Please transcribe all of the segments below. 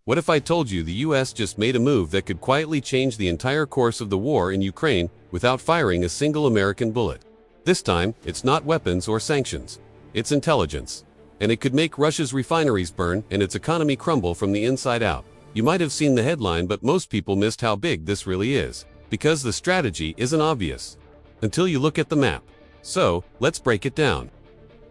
What if I told you the US just made a move that could quietly change the entire course of the war in Ukraine without firing a single American bullet? This time, it's not weapons or sanctions. It's intelligence. And it could make Russia's refineries burn and its economy crumble from the inside out. You might have seen the headline, but most people missed how big this really is. Because the strategy isn't obvious until you look at the map. So, let's break it down.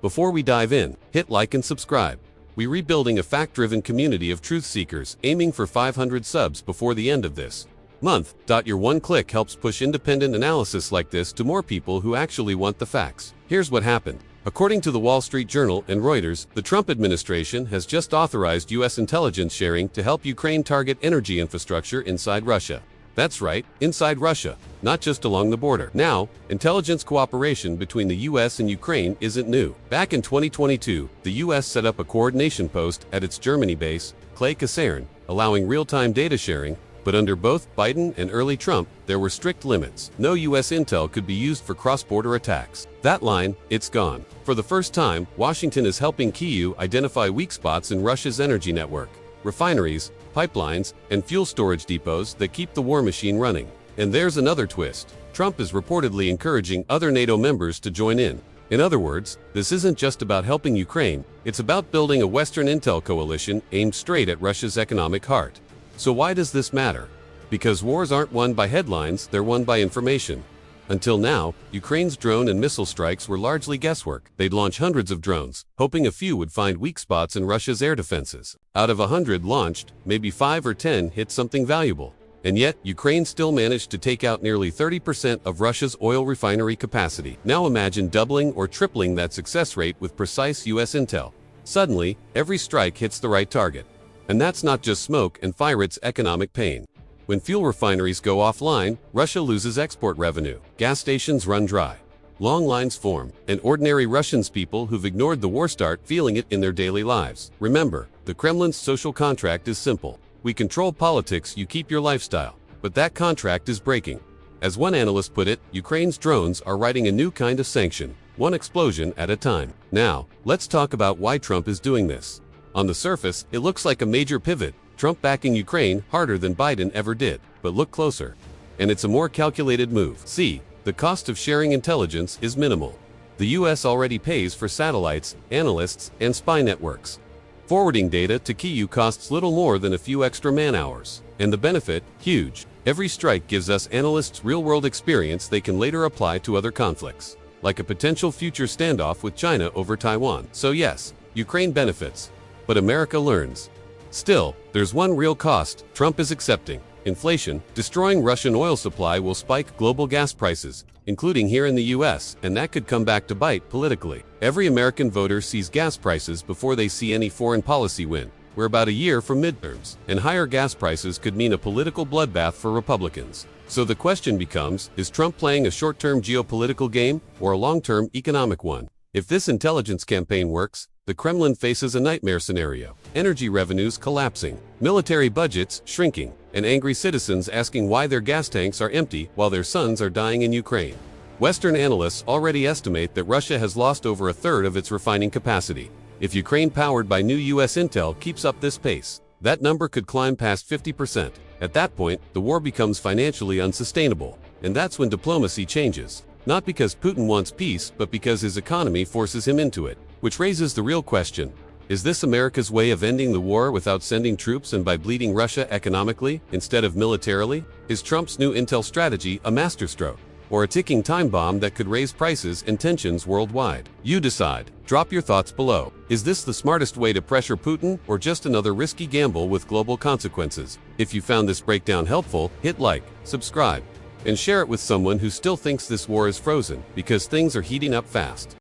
Before we dive in, hit like and subscribe. We're rebuilding a fact-driven community of truth seekers, aiming for 500 subs before the end of this month. Your one click helps push independent analysis like this to more people who actually want the facts. Here's what happened. According to the Wall Street Journal and Reuters, the Trump administration has just authorized U.S. intelligence sharing to help Ukraine target energy infrastructure inside Russia. That's right, inside Russia, not just along the border. Now, intelligence cooperation between the U.S. and Ukraine isn't new. Back in 2022, the U.S. set up a coordination post at its Germany base, Clay Kaserne, allowing real-time data sharing, but under both Biden and early Trump, there were strict limits. No U.S. intel could be used for cross-border attacks. That line, it's gone. For the first time, Washington is helping Kyiv identify weak spots in Russia's energy network, refineries, pipelines, and fuel storage depots that keep the war machine running. And there's another twist. Trump is reportedly encouraging other NATO members to join in. In other words, this isn't just about helping Ukraine, it's about building a Western intel coalition aimed straight at Russia's economic heart. So why does this matter? Because wars aren't won by headlines, they're won by information. Until now, Ukraine's drone and missile strikes were largely guesswork. They'd launch hundreds of drones, hoping a few would find weak spots in Russia's air defenses. Out of 100 launched, maybe 5 or 10 hit something valuable. And yet, Ukraine still managed to take out nearly 30% of Russia's oil refinery capacity. Now imagine doubling or tripling that success rate with precise US intel. Suddenly, every strike hits the right target. And that's not just smoke and fire, it's economic pain. When fuel refineries go offline, Russia loses export revenue, gas stations run dry, long lines form, and ordinary Russians, people who've ignored the war, start feeling it in their daily lives. Remember, the Kremlin's social contract is simple. We control politics, you keep your lifestyle. But that contract is breaking. As one analyst put it, Ukraine's drones are writing a new kind of sanction, one explosion at a time. Now, let's talk about why Trump is doing this. On the surface, it looks like a major pivot, Trump backing Ukraine harder than Biden ever did. But look closer. And it's a more calculated move. See, the cost of sharing intelligence is minimal. The US already pays for satellites, analysts, and spy networks. Forwarding data to Kyiv costs little more than a few extra man-hours. And the benefit, huge. Every strike gives us analysts real-world experience they can later apply to other conflicts, like a potential future standoff with China over Taiwan. So yes, Ukraine benefits, but America learns. Still, there's one real cost Trump is accepting. Inflation. Destroying Russian oil supply will spike global gas prices, including here in the US, and that could come back to bite politically. Every American voter sees gas prices before they see any foreign policy win. We're about a year from midterms, and higher gas prices could mean a political bloodbath for Republicans. So the question becomes, is Trump playing a short-term geopolitical game or a long-term economic one? If this intelligence campaign works, the Kremlin faces a nightmare scenario. Energy revenues collapsing, military budgets shrinking, and angry citizens asking why their gas tanks are empty while their sons are dying in Ukraine. Western analysts already estimate that Russia has lost over a third of its refining capacity. If Ukraine, powered by new US intel, keeps up this pace, that number could climb past 50%. At that point, the war becomes financially unsustainable. And that's when diplomacy changes. Not because Putin wants peace, but because his economy forces him into it. Which raises the real question. Is this America's way of ending the war without sending troops and by bleeding Russia economically instead of militarily? Is Trump's new intel strategy a masterstroke, or a ticking time bomb that could raise prices and tensions worldwide? You decide. Drop your thoughts below. Is this the smartest way to pressure Putin, or just another risky gamble with global consequences? If you found this breakdown helpful, hit like, subscribe, and share it with someone who still thinks this war is frozen, because things are heating up fast.